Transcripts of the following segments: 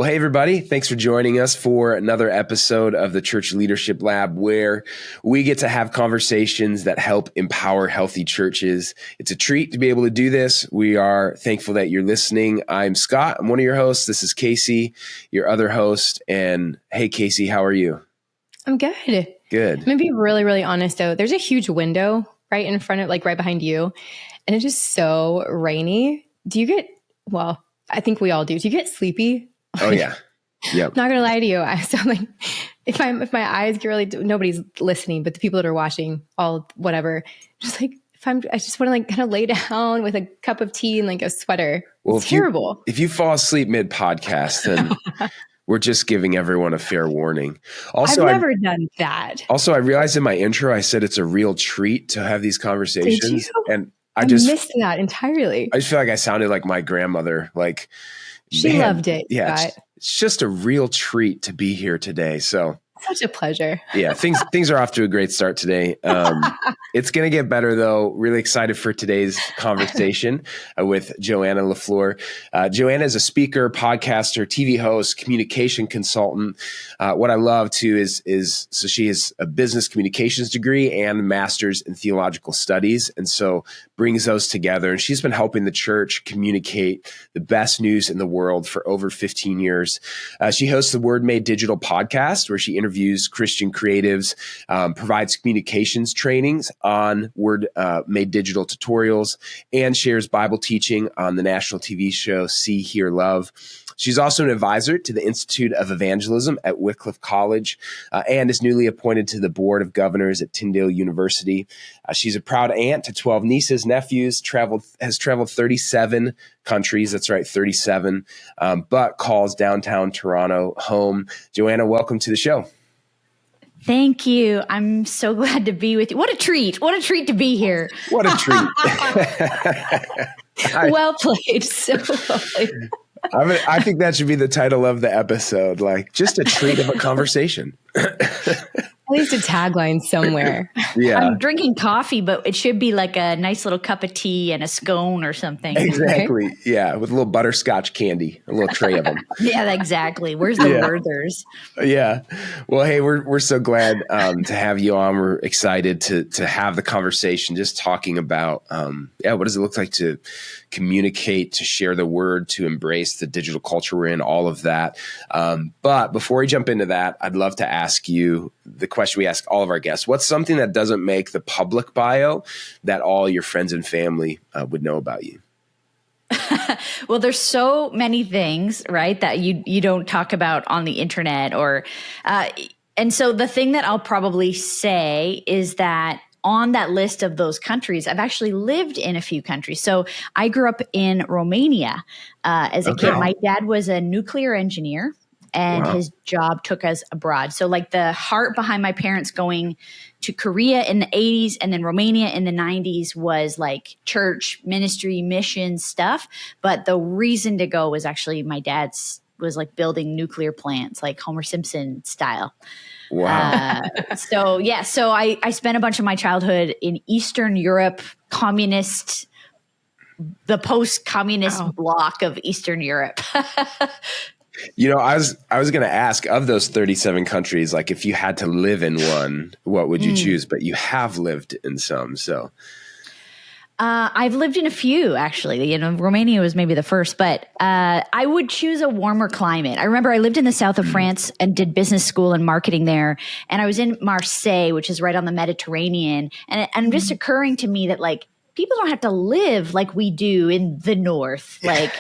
Well, hey, everybody. Thanks for joining us for another episode of the Church Leadership Lab, where we get to have conversations that help empower healthy churches. It's a treat to be able to do this. We are thankful that you're listening. I'm Scott. I'm one of your hosts. This is Casey, your other host. And hey, Casey, how are you? I'm good. Good. I'm going to be really, really honest, though. There's a huge window right in front of, right behind you. And it's just so rainy. I think we all do. Do you get sleepy? Oh, yeah. Yep. Not gonna lie to you. I sound like if my eyes get really, nobody's listening, but the people that are watching, all whatever, just like I just want to kind of lay down with a cup of tea and like a sweater. Well, it's terrible. If you fall asleep mid podcast, then we're just giving everyone a fair warning. Also, I've never done that. Also, I realized in my intro I said it's a real treat to have these conversations, Did you? And I missed that entirely. I just feel like I sounded like my grandmother. Like. She loved it. Yeah, it's just a real treat to be here today. So such a pleasure. Yeah, things are off to a great start today. It's going to get better, though. Really excited for today's conversation with Joanna La Fleur. Joanna is a speaker, podcaster, TV host, communication consultant. What I love, too, is so she has a business communications degree and a master's in theological studies, and so brings those together. And she's been helping the church communicate the best news in the world for over 15 years. She hosts the Word Made Digital podcast, where she interviews Christian creatives, provides communications trainings on Word Made Digital tutorials, and shares Bible teaching on the national TV show See, Hear, Love. She's also an advisor to the Institute of Evangelism at Wycliffe College and is newly appointed to the Board of Governors at Tyndale University. She's a proud aunt to 12 nieces, nephews, has traveled 37 countries. That's right, 37, but calls downtown Toronto home. Joanna, welcome to the show. Thank you. I'm so glad to be with you. What a treat. What a treat to be here. What a treat. Well played. So well played. I think that should be the title of the episode, like just a treat of a conversation. At least a tagline somewhere. Yeah. I'm drinking coffee, but it should be like a nice little cup of tea and a scone or something. Exactly. Right? Yeah. With a little butterscotch candy, a little tray of them. Yeah, exactly. Where's the Werthers? Yeah. Well, hey, we're so glad to have you on. We're excited to have the conversation, just talking about, what does it look like to communicate, to share the word, to embrace the digital culture we're in, all of that. But before we jump into that, I'd love to ask you the question we ask all of our guests. What's something that doesn't make the public bio that all your friends and family would know about you? Well, there's so many things, right, that you don't talk about on the internet and so the thing that I'll probably say is that on that list of those countries, I've actually lived in a few countries. So I grew up in Romania as a kid. My dad was a nuclear engineer, and his job took us abroad. So like the heart behind my parents going to Korea in the 80s and then Romania in the 90s was like church, ministry, mission stuff. But the reason to go was actually my dad's was like building nuclear plants, like Homer Simpson style. Wow. So I spent a bunch of my childhood in Eastern Europe, the post-communist block of Eastern Europe. You know, I was going to ask, of those 37 countries, like if you had to live in one, what would you choose? But you have lived in some, so. I've lived in a few, actually. Romania was maybe the first, but I would choose a warmer climate. I remember I lived in the south of France and did business school and marketing there. And I was in Marseille, which is right on the Mediterranean. And it just occurring to me that like people don't have to live like we do in the north. Like,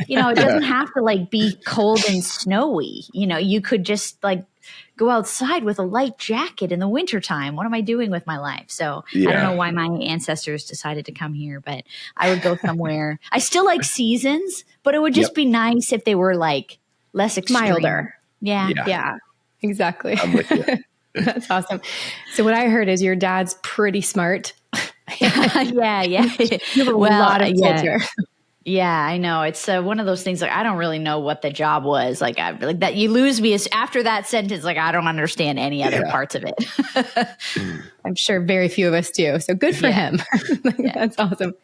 it doesn't have to like be cold and snowy. You could just like go outside with a light jacket in the wintertime. What am I doing with my life? So I don't know why my ancestors decided to come here, but I would go somewhere. I still like seasons, but it would just be nice if they were like less extreme. Milder. Yeah, exactly. I'm with you. That's awesome. So what I heard is your dad's pretty smart. Yeah. You have a lot of culture. Yeah, I know. It's one of those things like I don't really know what the job was. Like that you lose me after that sentence. Like I don't understand any other parts of it. I'm sure very few of us do. So good for him. That's awesome.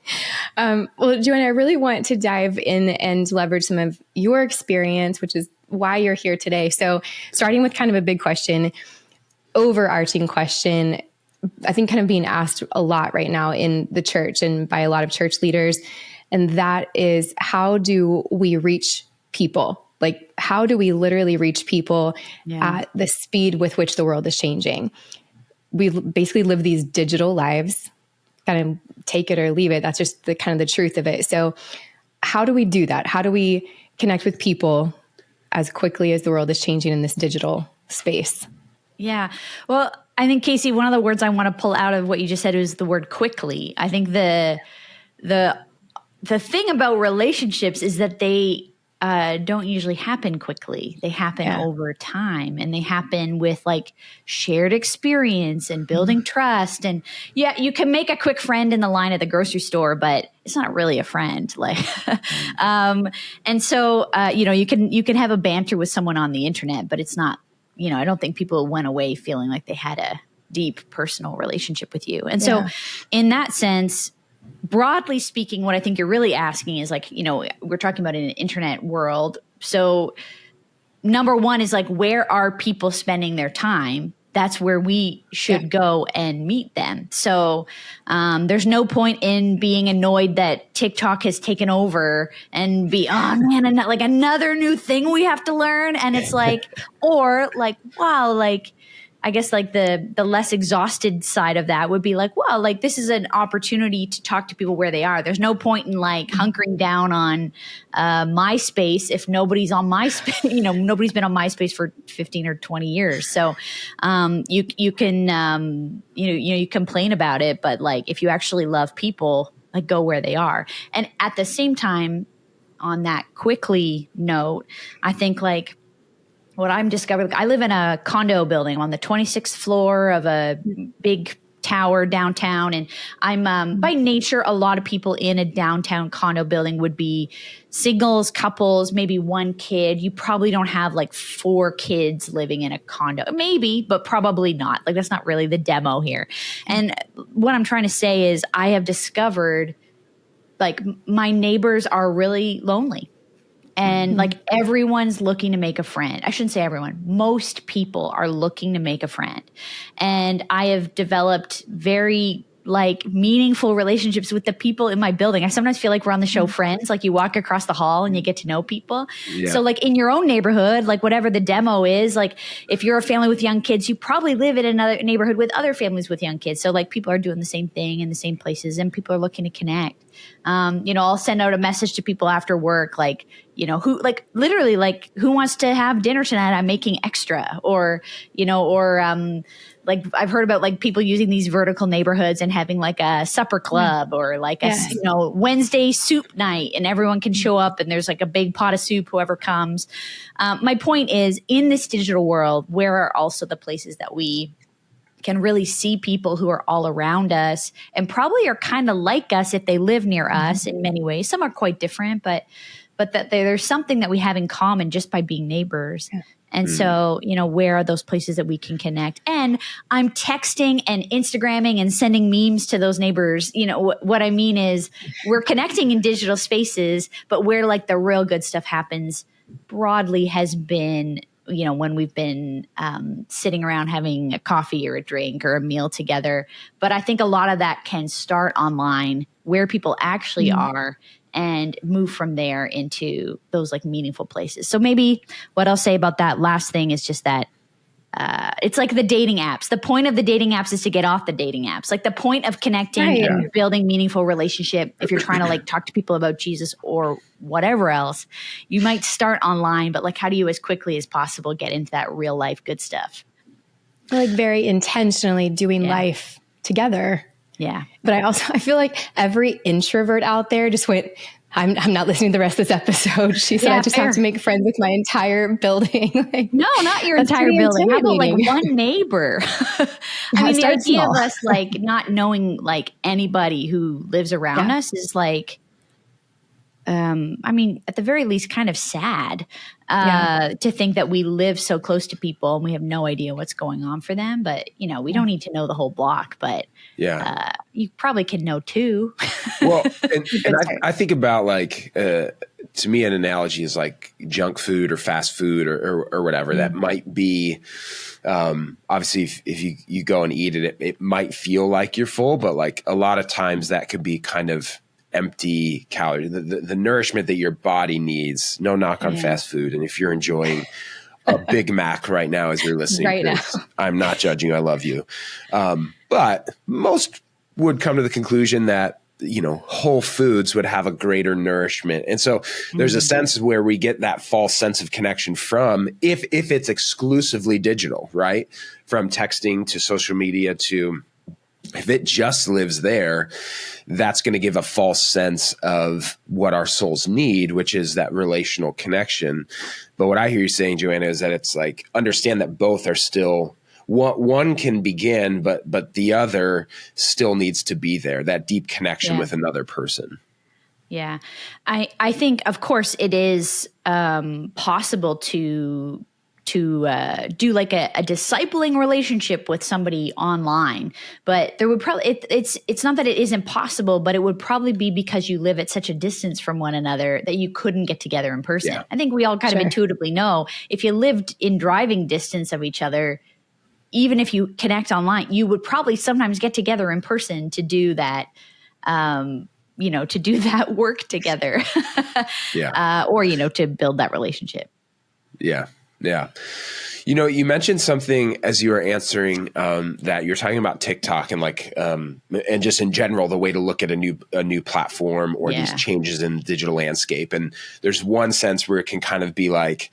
Well, Joanna, I really want to dive in and leverage some of your experience, which is why you're here today. So starting with kind of a big question, overarching question, I think kind of being asked a lot right now in the church and by a lot of church leaders. And that is, how do we reach people? Like, how do we literally reach people at the speed with which the world is changing? We basically live these digital lives, kind of take it or leave it. That's just the kind of the truth of it. So how do we do that? How do we connect with people as quickly as the world is changing in this digital space? Yeah. Well, I think, Casey, one of the words I want to pull out of what you just said is the word quickly. I think the thing about relationships is that they don't usually happen quickly. They happen over time, and they happen with like shared experience and building trust. And you can make a quick friend in the line at the grocery store, but it's not really a friend. Like, and so, you can have a banter with someone on the internet, but it's not, I don't think people went away feeling like they had a deep personal relationship with you. And so in that sense, broadly speaking, what I think you're really asking is like, we're talking about in an internet world. So number one is like, where are people spending their time? That's where we should go and meet them. So there's no point in being annoyed that TikTok has taken over and be, oh man, and like another new thing we have to learn. And it's like, or like, wow, like, I guess like the less exhausted side of that would be like, well, like this is an opportunity to talk to people where they are. There's no point in like hunkering down on MySpace if nobody's on MySpace. Nobody's been on MySpace for 15 or 20 years. So you can you complain about it, but like if you actually love people, like go where they are. And at the same time, on that quickly note, I think like, what I'm discovering, I live in a condo building on the 26th floor of a big tower downtown. And I'm by nature, a lot of people in a downtown condo building would be singles, couples, maybe one kid. You probably don't have like 4 kids living in a condo. Maybe, but probably not. Like that's not really the demo here. And what I'm trying to say is I have discovered like my neighbors are really lonely. And like everyone's looking to make a friend. I shouldn't say everyone. Most people are looking to make a friend. And I have developed very like meaningful relationships with the people in my building. I sometimes feel like we're on the show Friends, like you walk across the hall and you get to know people. Yeah. So like in your own neighborhood, like whatever the demo is, like if you're a family with young kids, you probably live in another neighborhood with other families with young kids. So like people are doing the same thing in the same places and people are looking to connect. I'll send out a message to people after work, like, who like literally like who wants to have dinner tonight? I'm making extra like I've heard about like people using these vertical neighborhoods and having like a supper club or like a Wednesday soup night and everyone can show up and there's like a big pot of soup, whoever comes. My point is in this digital world, where are also the places that we can really see people who are all around us and probably are kind of like us if they live near us in many ways. Some are quite different, but that there's something that we have in common just by being neighbors. Yeah. And so, where are those places that we can connect? And I'm texting and Instagramming and sending memes to those neighbors. What I mean is we're connecting in digital spaces, but where like the real good stuff happens broadly has been, when we've been sitting around having a coffee or a drink or a meal together. But I think a lot of that can start online where people actually are and move from there into those like meaningful places. So maybe what I'll say about that last thing is just that it's like the dating apps. The point of the dating apps is to get off the dating apps. Like the point of connecting and building meaningful relationship, if you're trying to like talk to people about Jesus or whatever else, you might start online, but like how do you as quickly as possible get into that real life good stuff? Like very intentionally doing life together. Yeah. But I feel like every introvert out there just went, I'm not listening to the rest of this episode. She said, I just have to make friends with my entire building. Like, no, not your entire building. How about like one neighbor? I mean, the idea of us like not knowing like anybody who lives around us is like, I mean, at the very least, kind of sad to think that we live so close to people and we have no idea what's going on for them. But, we don't need to know the whole block, but you probably can know too. Well, and I think about like, to me, an analogy is like junk food or fast food or whatever that might be. Obviously, if you go and eat it, it might feel like you're full, but like a lot of times that could be kind of empty calories, the nourishment that your body needs. No knock on fast food. And if you're enjoying a Big Mac right now as you're listening right to this, I'm not judging. I love you. But most would come to the conclusion that, whole foods would have a greater nourishment. And so there's a sense where we get that false sense of connection from if it's exclusively digital, right? From texting to social media to if it just lives there, that's going to give a false sense of what our souls need, which is that relational connection. But what I hear you saying, Joanna, is that it's like, understand that both are still, one can begin, but the other still needs to be there, that deep connection with another person. Yeah. I think, of course, it is possible to do like a discipling relationship with somebody online, but there would probably, it's not that it isn't possible, but it would probably be because you live at such a distance from one another that you couldn't get together in person. Yeah. I think we all kind of intuitively know if you lived in driving distance of each other, even if you connect online, you would probably sometimes get together in person to do that, to do that work together or, to build that relationship. Yeah. Yeah. You mentioned something as you were answering that you're talking about TikTok and like and just in general, the way to look at a new platform or these changes in the digital landscape. And there's one sense where it can kind of be like,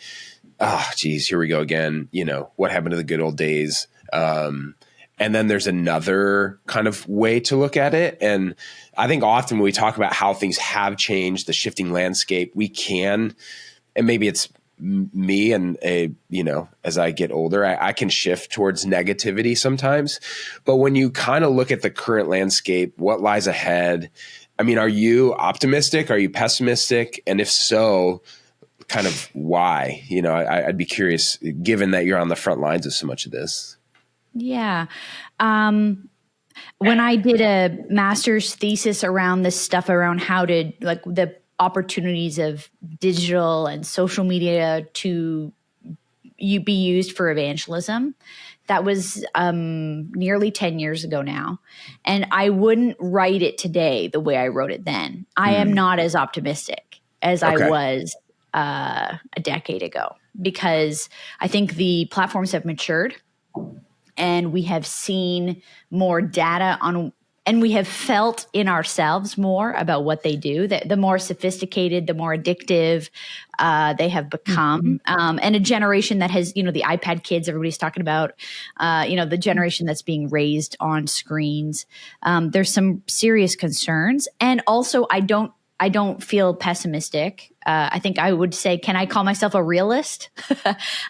oh, geez, here we go again. What happened to the good old days? And then there's another kind of way to look at it. And I think often when we talk about how things have changed, the shifting landscape, we can, and maybe it's me and as I get older, I can shift towards negativity sometimes. But when you kind of look at the current landscape, what lies ahead? I mean, are you optimistic? Are you pessimistic? And if so, kind of why? I'd be curious, given that you're on the front lines of so much of this. Yeah. When I did a master's thesis around this stuff, around how to like the opportunities of digital and social media to be used for evangelism. That was nearly 10 years ago now. And I wouldn't write it today the way I wrote it then. I am not as optimistic as I was a decade ago, because I think the platforms have matured and we have seen more data on, and we have felt in ourselves more about what they do. The more sophisticated, the more addictive they have become. And a generation that has, the iPad kids everybody's talking about, the generation that's being raised on screens. There's some serious concerns. And also, I don't feel pessimistic. I think I would say, can I call myself a realist?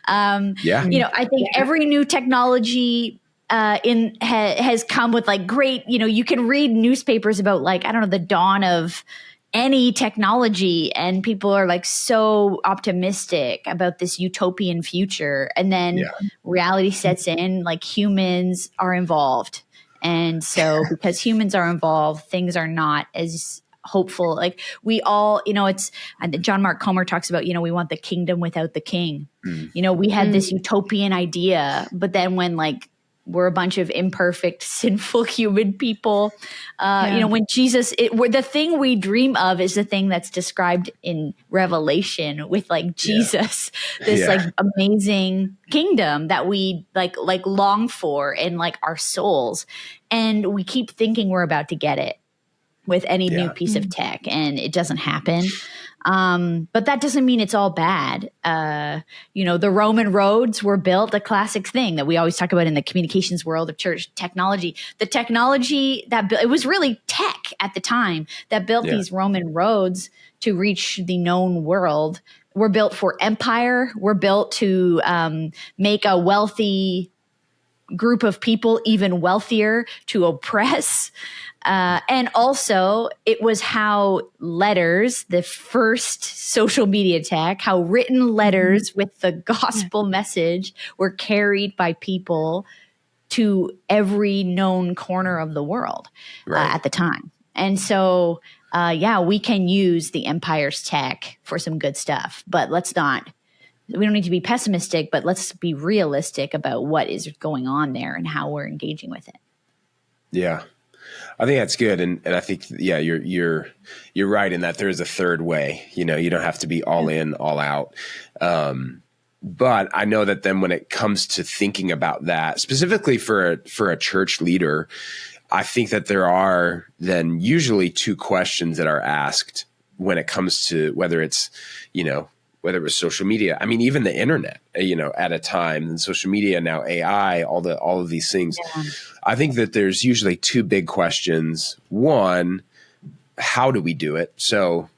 I think every new technology has come with like great, you can read newspapers about like, I don't know, the dawn of any technology, and people are like so optimistic about this utopian future. And then reality sets in, like humans are involved. And so because humans are involved, things are not as hopeful. Like we all, it's John Mark Comer talks about, we want the kingdom without the king. We had this utopian idea, but then when like we're a bunch of imperfect, sinful human people, when Jesus, the thing we dream of is the thing that's described in Revelation with like Jesus, this like amazing kingdom that we like long for in like our souls. And we keep thinking we're about to get it with any new piece of tech, and it doesn't happen. But that doesn't mean it's all bad. The Roman roads were built, a classic thing that we always talk about in the communications world of church technology. The technology that it was really tech at the time that built these Roman roads to reach the known world were built for empire, were built to make a wealthy group of people even wealthier, to oppress. And also, it was how letters, the first social media tech, how written letters with the gospel message were carried by people to every known corner of the world at the time. And so, we can use the empire's tech for some good stuff, but we don't need to be pessimistic, but let's be realistic about what is going on there and how we're engaging with it. Yeah. I think that's good. And I think, you're right in that there is a third way. You don't have to be all in, all out. But I know that then when it comes to thinking about that, specifically for a church leader, I think that there are then usually two questions that are asked when it comes to whether it's, whether it was social media. I mean, even the internet, at a time, and social media, now AI, all of these things. Yeah. I think that there's usually two big questions. One, how do we do it? So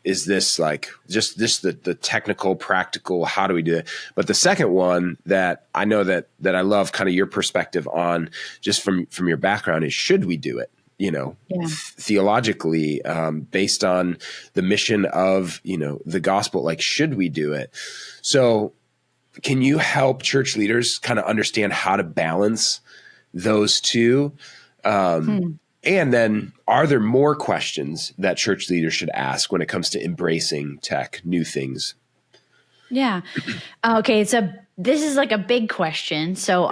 is this like just the technical, practical, how do we do it? But the second one that I know that I love kind of your perspective on, just from your background, is should we do it? Theologically, based on the mission of, the gospel, like, should we do it? So can you help church leaders kind of understand how to balance those two? And then are there more questions that church leaders should ask when it comes to embracing tech, new things? Yeah. Okay. This is like a big question. So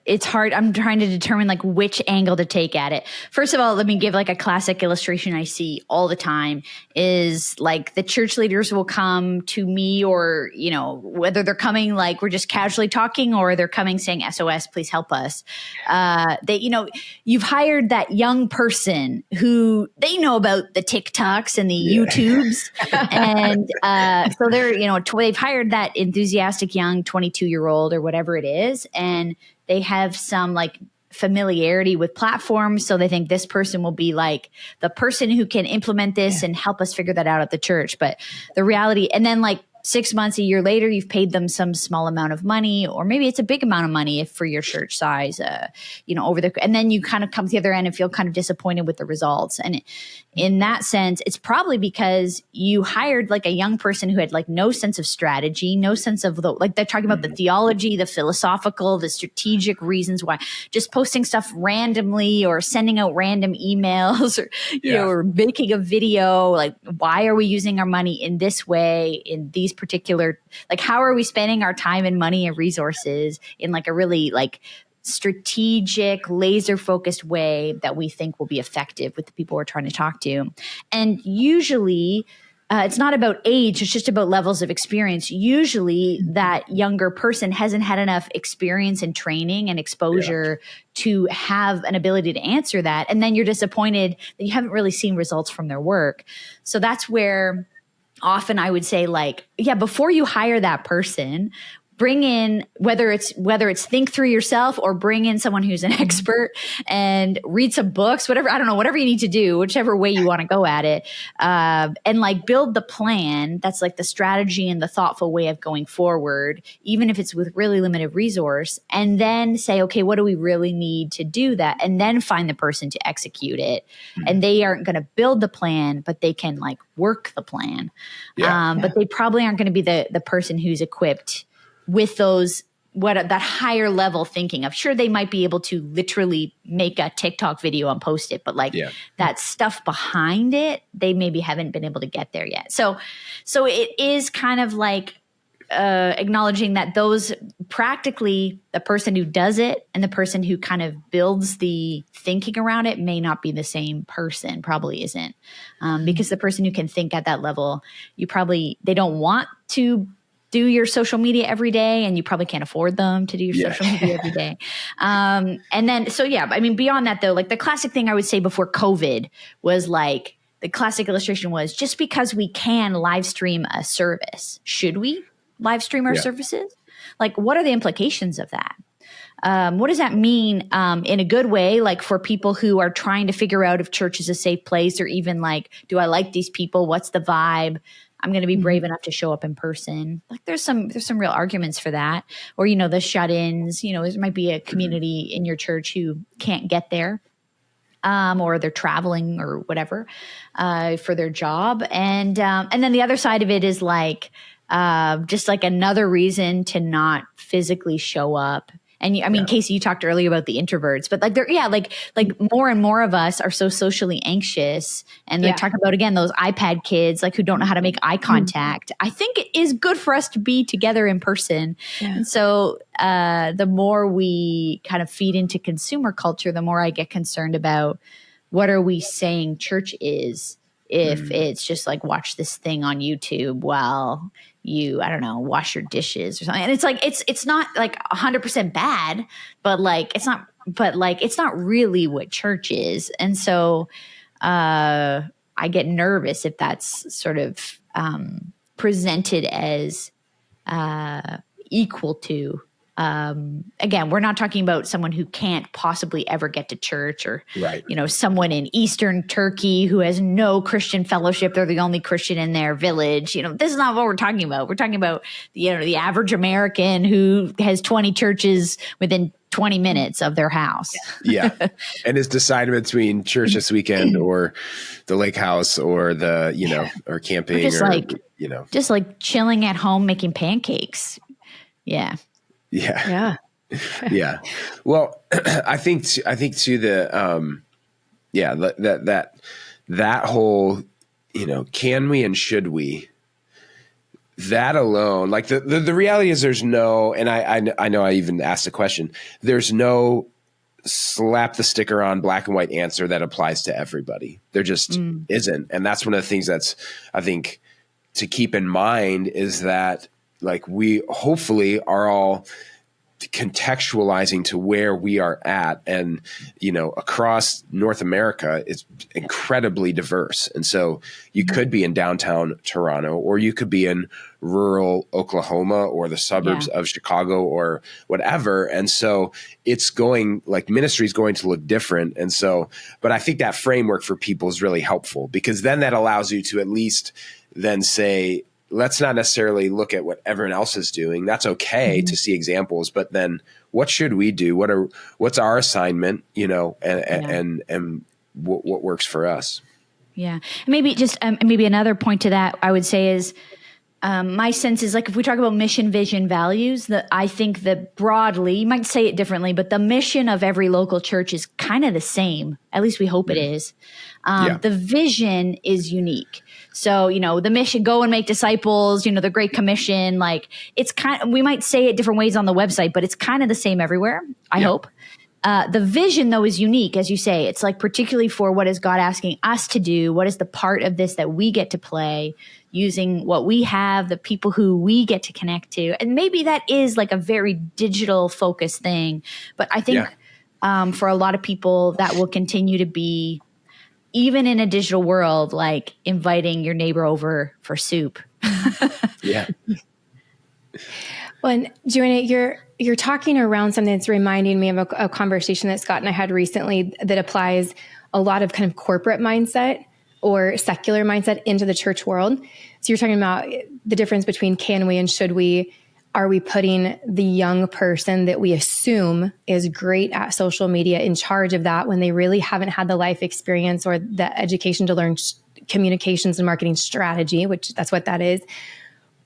it's hard. I'm trying to determine like which angle to take at it. First of all, let me give like a classic illustration I see all the time is like the church leaders will come to me, or, whether they're coming like we're just casually talking, or they're coming saying, SOS, please help us. You've hired that young person who they know about the TikToks and the YouTubes. And so they're, they've hired that enthusiastic young 22-year-old or whatever it is, and they have some like familiarity with platforms, so they think this person will be like the person who can implement this and help us figure that out at the church. But the reality, and then like 6 months, a year later, you've paid them some small amount of money, or maybe it's a big amount of money if for your church size, and then you kind of come to the other end and feel kind of disappointed with the results. And in that sense, it's probably because you hired like a young person who had like no sense of strategy, no sense of like they're talking about the theology, the philosophical, the strategic reasons why, just posting stuff randomly or sending out random emails or making a video. Like, why are we using our money in this way, in these particular, like, how are we spending our time and money and resources in like a really like strategic, laser focused way that we think will be effective with the people we're trying to talk to. And usually it's not about age, it's just about levels of experience. Usually that younger person hasn't had enough experience and training and exposure to have an ability to answer that. And then you're disappointed that you haven't really seen results from their work. So that's where often I would say, like, before you hire that person, bring in, whether it's think through yourself or bring in someone who's an expert and read some books, whatever you need to do, whichever way you want to go at it. And like build the plan. That's like the strategy and the thoughtful way of going forward, even if it's with really limited resource, and then say, okay, what do we really need to do that? And then find the person to execute it. And they aren't going to build the plan, but they can like work the plan. But they probably aren't going to be the person who's equipped with that higher level thinking of. Sure, they might be able to literally make a TikTok video and post it, but like that stuff behind it, they maybe haven't been able to get there yet. So it is kind of like acknowledging that those practically the person who does it and the person who kind of builds the thinking around it may not be the same person, probably isn't. Because the person who can think at that level, they don't want to do your social media every day, and you probably can't afford them to do your social media every day. And then, beyond that though, like the classic thing I would say before COVID was like, the classic illustration was, just because we can live stream a service, should we live stream our services? Like, what are the implications of that? What does that mean in a good way, like for people who are trying to figure out if church is a safe place, or even like, do I like these people? What's the vibe? I'm going to be brave enough to show up in person. Like there's some real arguments for that. Or, the shut-ins, there might be a community in your church who can't get there. or they're traveling or whatever for their job. And then the other side of it is like just like another reason to not physically show up. And I mean, Casey, you talked earlier about the introverts, but like like more and more of us are so socially anxious, and they talk about, again, those iPad kids, like, who don't know how to make eye contact. I think it is good for us to be together in person. Yeah. And so the more we kind of feed into consumer culture, the more I get concerned about what are we saying church is if it's just like, watch this thing on YouTube while you, I don't know, wash your dishes or something. And it's like, it's not like 100% bad, but like, it's not really what church is. And so I get nervous if that's sort of presented as equal to, again, we're not talking about someone who can't possibly ever get to church, or, someone in Eastern Turkey who has no Christian fellowship. They're the only Christian in their village. This is not what we're talking about. We're talking about, the average American who has 20 churches within 20 minutes of their house. Yeah. And is deciding between church this weekend or the lake house or or camping, or just like chilling at home, making pancakes. Yeah. Yeah. Yeah. Well, I think too, that whole, can we and should we, that alone, like the reality is there's no, and I know I even asked the question, there's no slap the sticker on black and white answer that applies to everybody. There just isn't. And that's one of the things that's, I think, to keep in mind, is that, like, we hopefully are all contextualizing to where we are at, and across North America, it's incredibly diverse. And so you could be in downtown Toronto, or you could be in rural Oklahoma, or the suburbs of Chicago, or whatever. And so it's going, like, ministry is going to look different. And so, but I think that framework for people is really helpful, because then that allows you to at least then say, let's not necessarily look at what everyone else is doing. That's okay to see examples, but then what should we do? What's our assignment, and what works for us? Yeah. Maybe just, maybe another point to that I would say is, my sense is, like, if we talk about mission, vision, values, that I think that broadly, you might say it differently, but the mission of every local church is kind of the same. At least we hope it is. The vision is unique. So, the mission, go and make disciples, the Great Commission, like, it's we might say it different ways on the website, but it's kind of the same everywhere, I hope. The vision, though, is unique, as you say. It's like, particularly for what is God asking us to do? What is the part of this that we get to play, using what we have, the people who we get to connect to? And maybe that is like a very digital focused thing. But I think for a lot of people, that will continue to be, even in a digital world, like inviting your neighbor over for soup. Yeah. Well, and Joanna, you're talking around something that's reminding me of a conversation that Scott and I had recently that applies a lot of kind of corporate mindset or secular mindset into the church world. So you're talking about the difference between can we and should we. Are we putting the young person that we assume is great at social media in charge of that, when they really haven't had the life experience or the education to learn communications and marketing strategy, which that's what that is.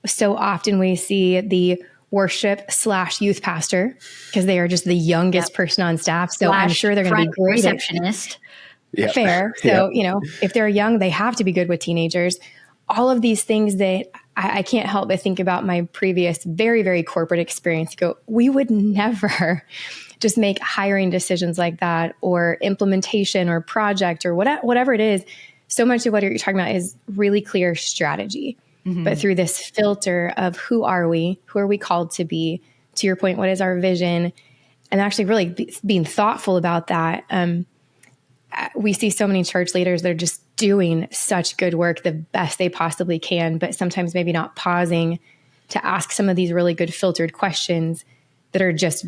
So often we see the worship/youth pastor, because they are just the youngest person on staff. So I'm sure they're going to be great receptionist. Fair. So, if they're young, they have to be good with teenagers. All of these things that I can't help but think about my previous very, very corporate experience. We would never just make hiring decisions like that, or implementation or project or whatever it is. So much of what you're talking about is really clear strategy, but through this filter of who are we called to be, to your point, what is our vision, and actually really being thoughtful about that. We see so many church leaders that are just doing such good work, the best they possibly can, but sometimes maybe not pausing to ask some of these really good filtered questions that are just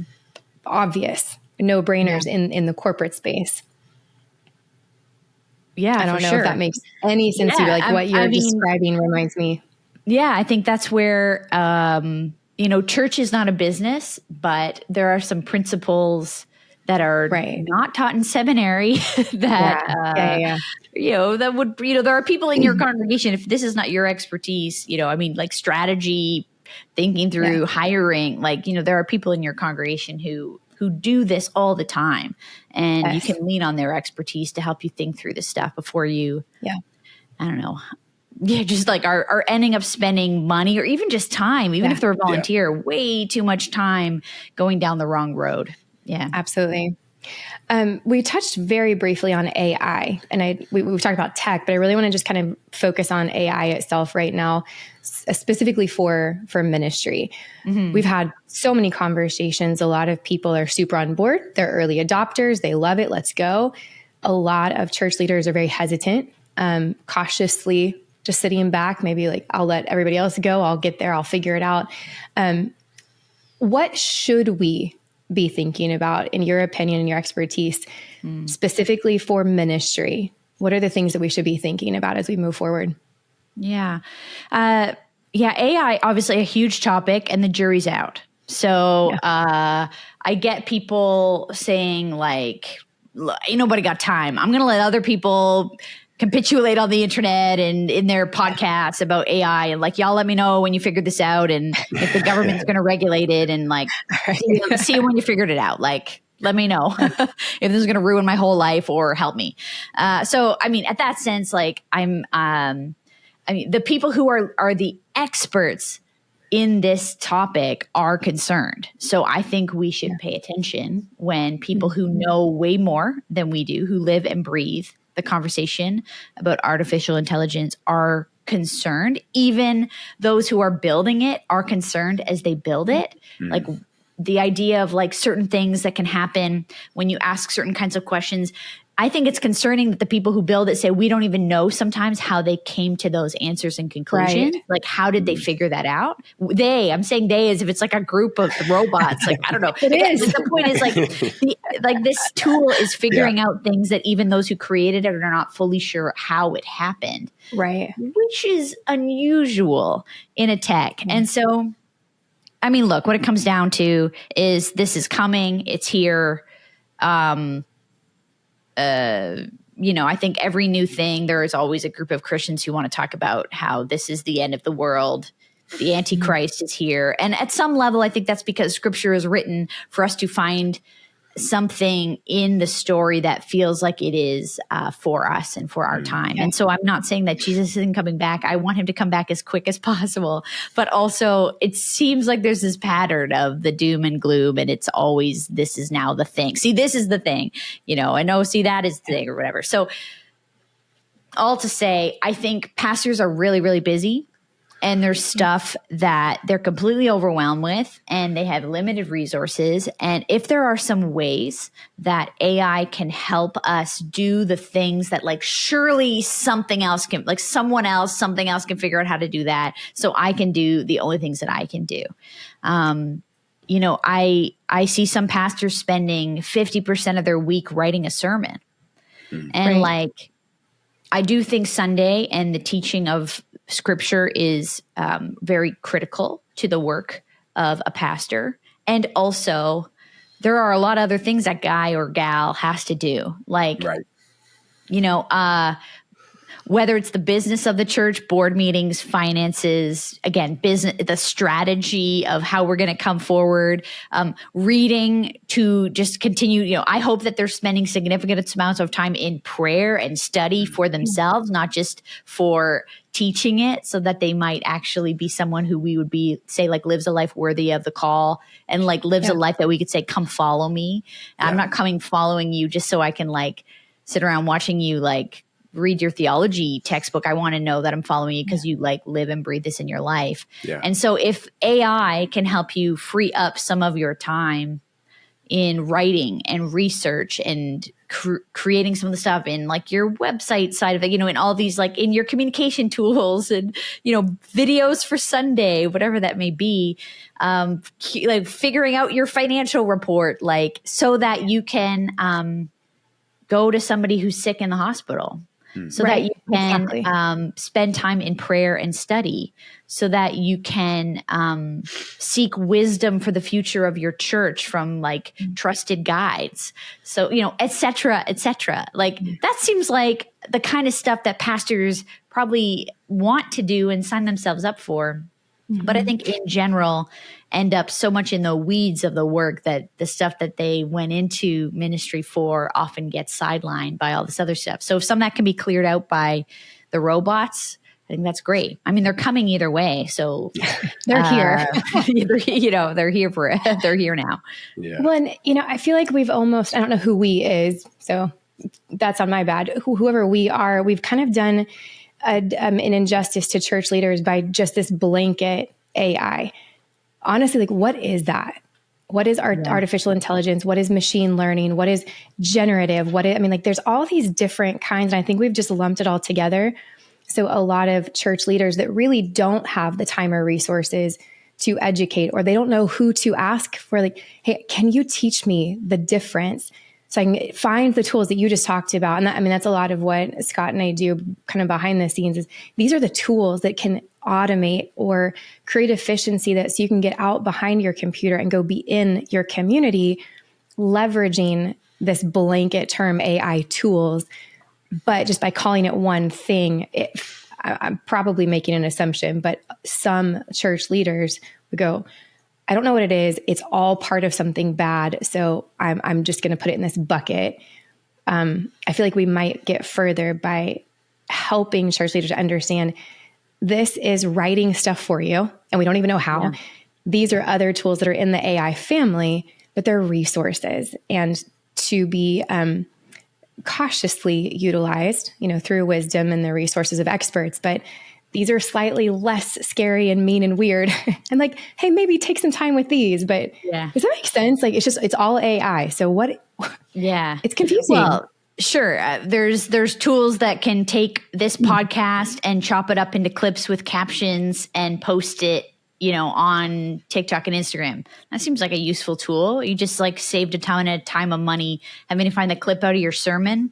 obvious, no-brainers in the corporate space. Yeah, I don't know if that makes any sense to you. Like, what you're describing reminds me. Yeah, I think that's where, church is not a business, but there are some principles that are Right. not taught in seminary that, that would, there are people in your congregation, if this is not your expertise, like strategy, thinking through hiring, there are people in your congregation who do this all the time, and you can lean on their expertise to help you think through this stuff before you, I don't know. Yeah, just are ending up spending money or even just time, even if they're a volunteer, way too much time going down the wrong road. Yeah, absolutely. We touched very briefly on AI, and we've talked about tech, but I really want to just kind of focus on AI itself right now, specifically for ministry. Mm-hmm. We've had so many conversations. A lot of people are super on board. They're early adopters. They love it. Let's go. A lot of church leaders are very hesitant, cautiously just sitting back, maybe I'll let everybody else go. I'll get there. I'll figure it out. What should we be thinking about, in your opinion and your expertise, specifically for ministry? What are the things that we should be thinking about as we move forward? Yeah. AI, obviously a huge topic, and the jury's out. So I get people saying ain't nobody got time. I'm going to let other people capitulate on the internet and in their podcasts about AI, and y'all let me know when you figured this out, and if the government's going to regulate it, and see when you figured it out. Let me know if this is going to ruin my whole life or help me. So, at that sense, the people who are the experts in this topic are concerned. So I think we should pay attention when people who know way more than we do, who live and breathe the conversation about artificial intelligence, are concerned. Even those who are building it are concerned as they build it. The idea of certain things that can happen when you ask certain kinds of questions. I think it's concerning that the people who build it say we don't even know sometimes how they came to those answers and conclusions. Right. How did they figure that out? I'm saying they as if it's a group of robots. I don't know. It is. The point is this tool is figuring out things that even those who created it are not fully sure how it happened. Right. Which is unusual in a tech. Mm-hmm. And so, look, what it comes down to is this is coming. It's here. I think every new thing, there is always a group of Christians who want to talk about how this is the end of the world. The Antichrist is here. And at some level, I think that's because Scripture is written for us to find something in the story that feels like it is for us and for our time. And so I'm not saying that Jesus isn't coming back. I want him to come back as quick as possible. But also it seems like there's this pattern of the doom and gloom, and it's always, this is now the thing. See, this is the thing, see, that is the thing or whatever. So all to say, I think pastors are really, really busy. And there's stuff that they're completely overwhelmed with, and they have limited resources. And if there are some ways that AI can help us do the things that surely something else can, something else can figure out how to do that. So I can do the only things that I can do. I see some pastors spending 50% of their week writing a sermon. And I do think Sunday and the teaching of Scripture is very critical to the work of a pastor. And also, there are a lot of other things that guy or gal has to do. Whether it's the business of the church, board meetings, finances, again, business, the strategy of how we're going to come forward, reading to just continue. I hope that they're spending significant amounts of time in prayer and study for themselves, not just for teaching it, so that they might actually be someone who we would be, say, lives a life worthy of the call, and lives a life that we could say, come follow me. I'm not coming following you just so I can sit around watching you read your theology textbook. I want to know that I'm following you because you live and breathe this in your life. Yeah. And so if AI can help you free up some of your time in writing and research and creating some of the stuff in your website side of it, in all these, in your communication tools and, videos for Sunday, whatever that may be, figuring out your financial report, so that you can go to somebody who's sick in the hospital. so Right. that you can Exactly. spend time in prayer and study, so that you can seek wisdom for the future of your church from like trusted guides. So, et cetera, et cetera. Like that seems like the kind of stuff that pastors probably want to do and sign themselves up for. But I think in general end up so much in the weeds of the work that the stuff that they went into ministry for often gets sidelined by all this other stuff. So if some of that can be cleared out by the robots, I think that's great. I mean, they're coming either way. So They're here. they're here for it. They're here now. Yeah. Well, and, I feel like we've almost, I don't know who we is, so that's on my bad. Whoever we are, we've kind of done an injustice to church leaders by just this blanket AI. Honestly, like, what is that? What is artificial intelligence? What is machine learning? What is generative? There's all these different kinds. And I think we've just lumped it all together. So a lot of church leaders that really don't have the time or resources to educate, or they don't know who to ask for, like, hey, can you teach me the difference? So I can find the tools that you just talked about. And that's a lot of what Scott and I do kind of behind the scenes. Is these are the tools that can automate or create efficiency, so you can get out behind your computer and go be in your community, leveraging this blanket term AI tools. But just by calling it one thing, I'm probably making an assumption, but some church leaders would go, I don't know what it is. It's all part of something bad. So I'm just going to put it in this bucket. I feel like we might get further by helping church leaders understand this is writing stuff for you, and we don't even know how. Yeah. These are other tools that are in the AI family, but they're resources, and to be cautiously utilized, through wisdom and the resources of experts. But these are slightly less scary and mean and weird. And like, hey, maybe take some time with these. But does that make sense? Like, it's all AI. So what? Yeah, it's confusing. Well, sure. There's tools that can take this podcast and chop it up into clips with captions and post it, on TikTok and Instagram. That seems like a useful tool. You just like saved a ton of time and money having to find the clip out of your sermon.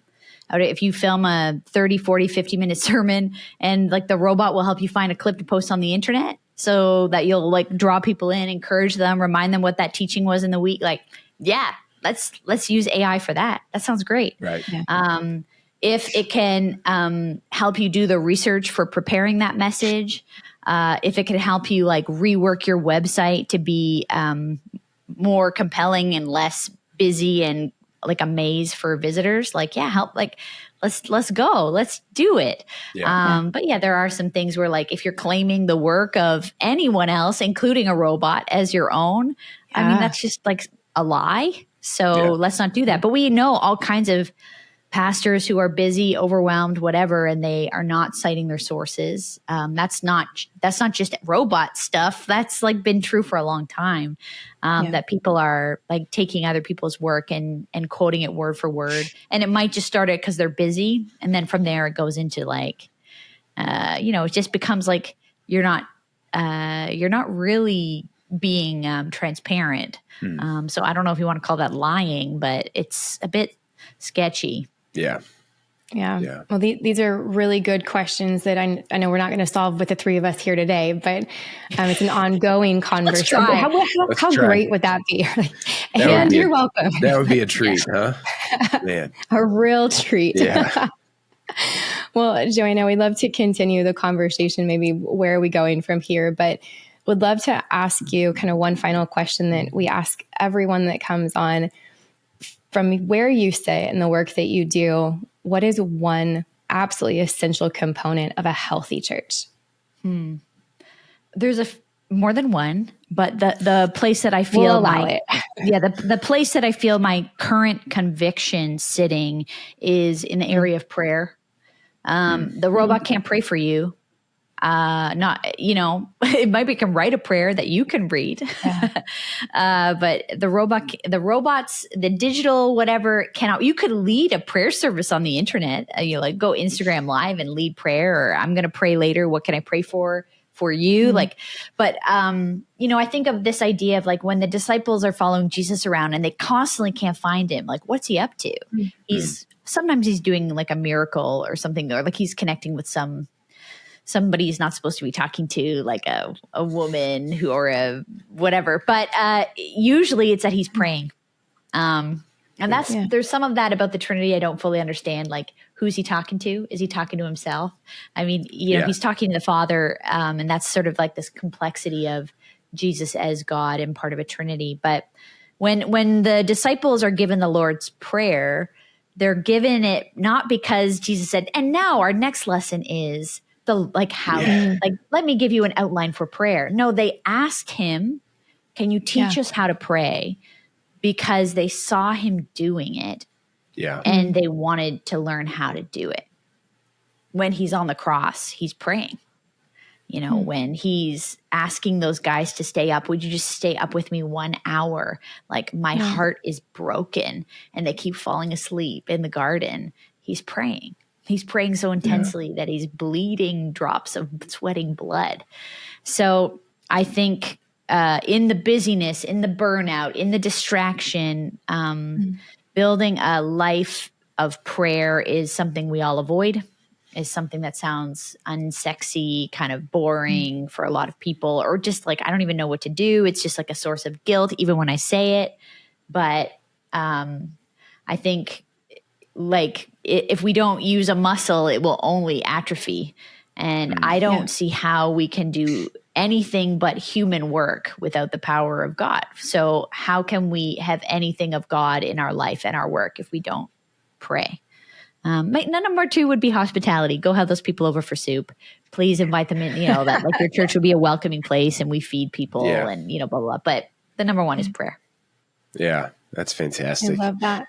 If you film a 30, 40, 50-minute sermon, and like the robot will help you find a clip to post on the internet so that you'll like draw people in, encourage them, remind them what that teaching was in the week. Like, yeah, let's use AI for that. That sounds great. Right. Yeah. If it can help you do the research for preparing that message, if it can help you like rework your website to be more compelling and less busy and like a maze for visitors, like, help, like, let's go, let's do it. But there are some things where like, if you're claiming the work of anyone else, including a robot, as your own, that's just like a lie. So let's not do that. But we know all kinds of pastors who are busy, overwhelmed, whatever, and they are not citing their sources. That's not just robot stuff. That's like been true for a long time. That people are like taking other people's work and quoting it word for word. And it might just start it because they're busy, and then from there it goes into like, it just becomes like you're not really being transparent. So I don't know if you want to call that lying, but it's a bit sketchy. Yeah. Well, these are really good questions that I know we're not going to solve with the three of us here today, but it's an ongoing conversation. How great would that be? And you're welcome. That would be a treat, huh? Man. A real treat. Yeah. Well, Joanna, we'd love to continue the conversation. Maybe where are we going from here? But would love to ask you kind of one final question that we ask everyone that comes on. From where you sit and the work that you do, what is one absolutely essential component of a healthy church? There's more than one, but the place that I feel we'll allow it. The place that I feel my current conviction sitting is in the area of prayer. The robot can't pray for you. It might can write a prayer that you can read, but the robots, the digital, whatever cannot. You could lead a prayer service on the internet. Go Instagram live and lead prayer, or I'm going to pray later. What can I pray for you? I think of this idea of like when the disciples are following Jesus around and they constantly can't find him. Like, what's he up to? He's sometimes he's doing like a miracle or something, or like he's connecting with somebody he's not supposed to be talking to, like a woman who, or a whatever. But usually it's that he's praying. And there's some of that about the Trinity I don't fully understand. Like, who's he talking to? Is he talking to himself? I mean, he's talking to the Father, and that's sort of like this complexity of Jesus as God and part of a Trinity. But when the disciples are given the Lord's Prayer, they're given it not because Jesus said, and now our next lesson is let me give you an outline for prayer. No, they asked him, can you teach us how to pray? Because they saw him doing it. Yeah. And they wanted to learn how to do it. When he's on the cross, he's praying. When he's asking those guys to stay up, would you just stay up with me 1 hour? Like, my heart is broken, and they keep falling asleep in the garden. He's praying. He's praying so intensely that he's bleeding drops of sweating blood. So I think in the busyness, in the burnout, in the distraction, building a life of prayer is something we all avoid, is something that sounds unsexy, kind of boring for a lot of people, or just like, I don't even know what to do. It's just like a source of guilt, even when I say it. But I think, like, if we don't use a muscle, it will only atrophy. And I don't see how we can do anything but human work without the power of God. So how can we have anything of God in our life and our work if we don't pray? Number 2 would be hospitality. Go have those people over for soup. Please invite them in, that like your church would be a welcoming place and we feed people and, blah, blah, blah. But the number 1 is prayer. Yeah, that's fantastic. I love that.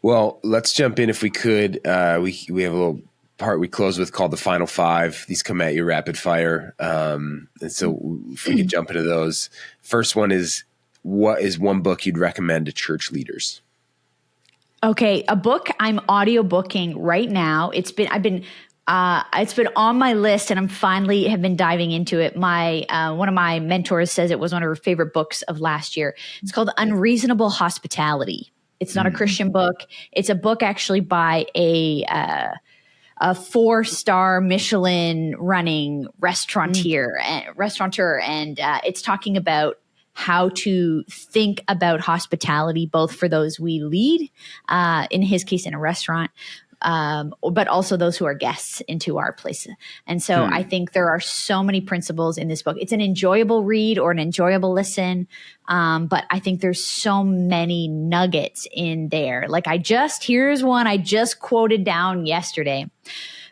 Well, let's jump in if we could. We have a little part we close with called the Final 5. These come at you rapid fire. And so if we could jump into those. First one is, what is one book you'd recommend to church leaders? Okay, a book I'm audiobooking right now. It's been on my list, and I'm finally have been diving into it. My one of my mentors says it was one of her favorite books of last year. It's called Unreasonable Hospitality. It's not a Christian book. It's a book actually by a 4-star Michelin running restaurateur, and it's talking about how to think about hospitality, both for those we lead, in his case in a restaurant, but also those who are guests into our place. And so I think there are so many principles in this book. It's an enjoyable read or an enjoyable listen, but I think there's so many nuggets in there. Like, here's one I just quoted down yesterday.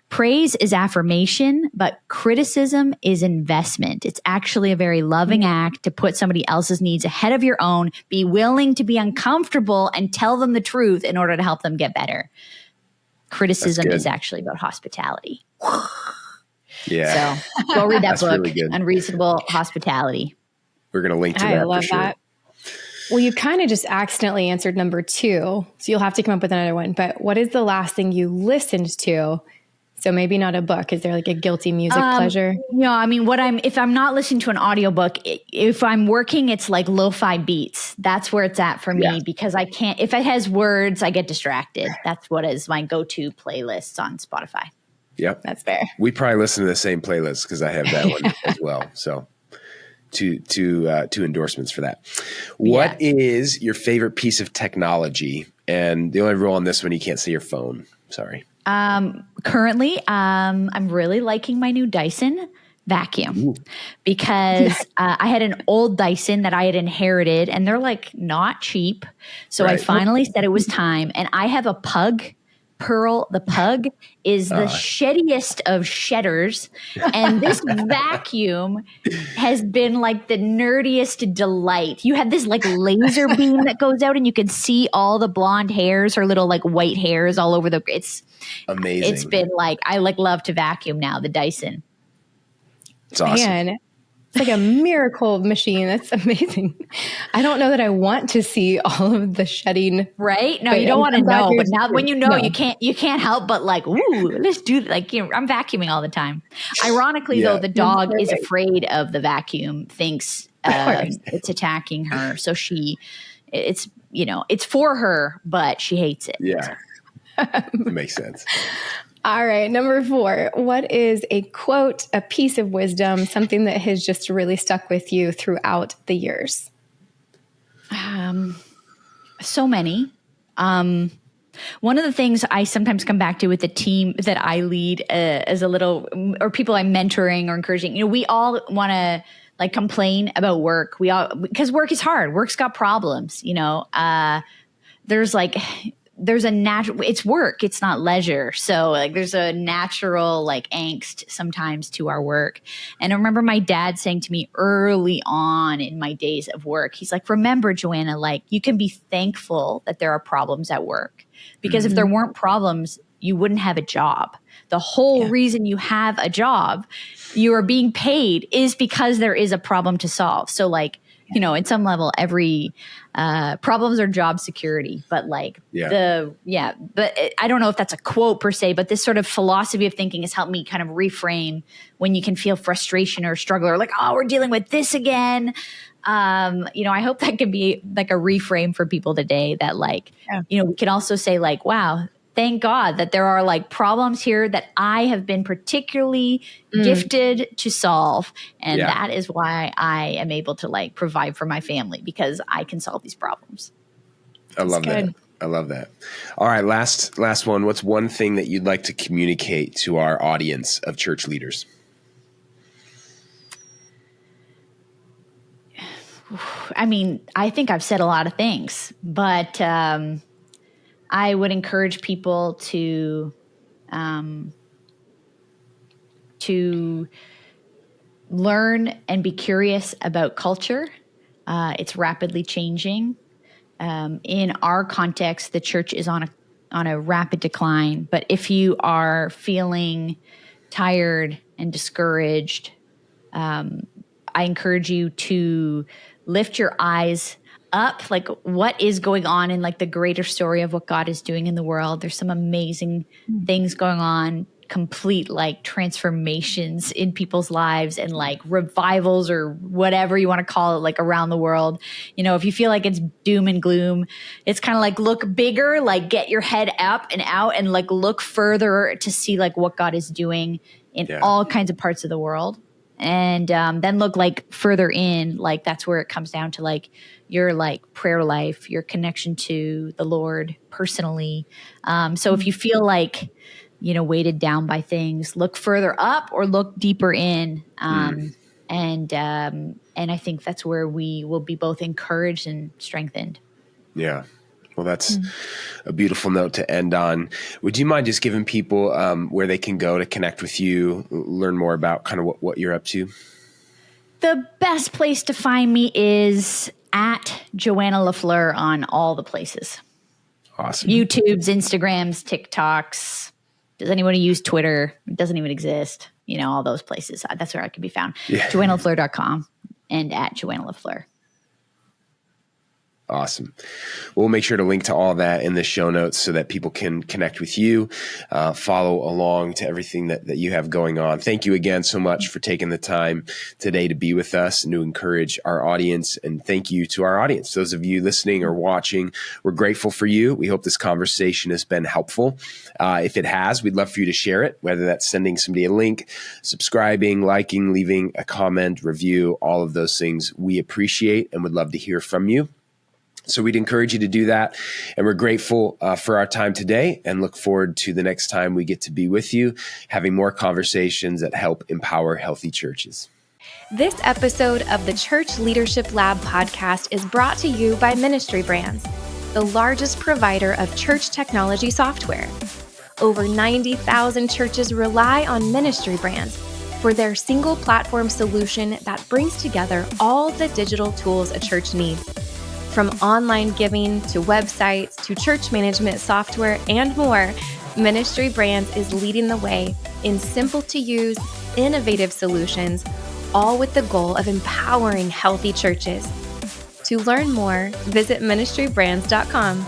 Praise is affirmation, but criticism is investment. It's actually a very loving act to put somebody else's needs ahead of your own, be willing to be uncomfortable and tell them the truth in order to help them get better. Criticism is actually about hospitality. Yeah. So go read that book, really good. Unreasonable Hospitality. We're going to link to that. I love for sure. that. Well, you kind of just accidentally answered number 2, so you'll have to come up with another one. But what is the last thing you listened to? So maybe not a book. Is there like a guilty music pleasure? No, I mean, if I'm not listening to an audiobook, if I'm working, it's like lo-fi beats. That's where it's at for me, because I can't, if it has words, I get distracted. That's what is my go-to playlists on Spotify. Yep. That's fair. We probably listen to the same playlist because I have that one as well. So two endorsements for that. What is your favorite piece of technology? And the only rule on this one, you can't say your phone. Sorry. Currently, I'm really liking my new Dyson vacuum because I had an old Dyson that I had inherited, and they're like not cheap. So I finally said it was time. And I have a pug. Pearl the pug is the sheddiest of shedders. And this vacuum has been like the nerdiest delight. You have this like laser beam that goes out and you can see all the blonde hairs, her little like white hairs all over it's amazing. It's been like, I like love to vacuum now, the Dyson. It's awesome. Man, it's like a miracle machine. That's amazing. I don't know that I want to see all of the shedding. Right? No, you don't want to know. But now when you know, you can't help but like, ooh, let's do like, I'm vacuuming all the Ironically, though, the dog is afraid of the vacuum, thinks it's attacking her. So it's for her, but she hates it. Yeah. Makes sense. All right. Number 4, what is a quote, a piece of wisdom, something that has just really stuck with you throughout the years? So many. One of the things I sometimes come back to with the team that I lead as a little, or people I'm mentoring or encouraging, we all want to like complain about work. Because work is hard. Work's got problems, there's a natural, it's work, it's not leisure. So like there's a natural like angst sometimes to our work. And I remember my dad saying to me early on in my days of work, he's like, remember, Joanna, like you can be thankful that there are problems at work, because if there weren't problems, you wouldn't have a job. The whole reason you have a job, you are being paid, is because there is a problem to solve. So like, at some level, every problems are job security, but like but I don't know if that's a quote per se, but this sort of philosophy of thinking has helped me kind of reframe when you can feel frustration or struggle or like, oh, we're dealing with this again. I hope that can be like a reframe for people today that like, we can also say like, wow, thank God that there are like problems here that I have been particularly gifted to solve. And that is why I am able to like provide for my family, because I can solve these problems. I love that. I love that. All right. Last one. What's one thing that you'd like to communicate to our audience of church leaders? I mean, I think I've said a lot of things, but, I would encourage people to learn and be curious about culture. It's rapidly changing. In our context, the church is on a rapid decline. But if you are feeling tired and discouraged, I encourage you to lift your eyes up, like what is going on in like the greater story of what God is doing in the world. There's some amazing things going on, complete like transformations in people's lives and like revivals or whatever you want to call it, like around the world. If you feel like it's doom and gloom, it's kind of like look bigger, like get your head up and out and like look further to see like what God is doing in all kinds of parts of the world. And then look like further in, like that's where it comes down to like your like prayer life, your connection to the Lord personally. So if you feel like, weighted down by things, look further up or look deeper in. And I think that's where we will be both encouraged and strengthened. Yeah. Well, that's a beautiful note to end on. Would you mind just giving people where they can go to connect with you, learn more about kind of what you're up to? The best place to find me is at Joanna La Fleur on all the places. Awesome. YouTubes, Instagrams, TikToks. Does anybody use Twitter? It doesn't even exist. All those places. That's where I can be found. Yeah. JoannaLaFleur.com and at Joanna La Fleur. Awesome. We'll make sure to link to all that in the show notes so that people can connect with you, follow along to everything that you have going on. Thank you again so much for taking the time today to be with us and to encourage our audience. And thank you to our audience. Those of you listening or watching, we're grateful for you. We hope this conversation has been helpful. If it has, we'd love for you to share it, whether that's sending somebody a link, subscribing, liking, leaving a comment, review, all of those things we appreciate and would love to hear from you. So we'd encourage you to do that. And we're grateful for our time today and look forward to the next time we get to be with you, having more conversations that help empower healthy churches. This episode of the Church Leadership Lab podcast is brought to you by Ministry Brands, the largest provider of church technology software. Over 90,000 churches rely on Ministry Brands for their single platform solution that brings together all the digital tools a church needs. From online giving to websites to church management software and more, Ministry Brands is leading the way in simple-to-use, innovative solutions, all with the goal of empowering healthy churches. To learn more, visit ministrybrands.com.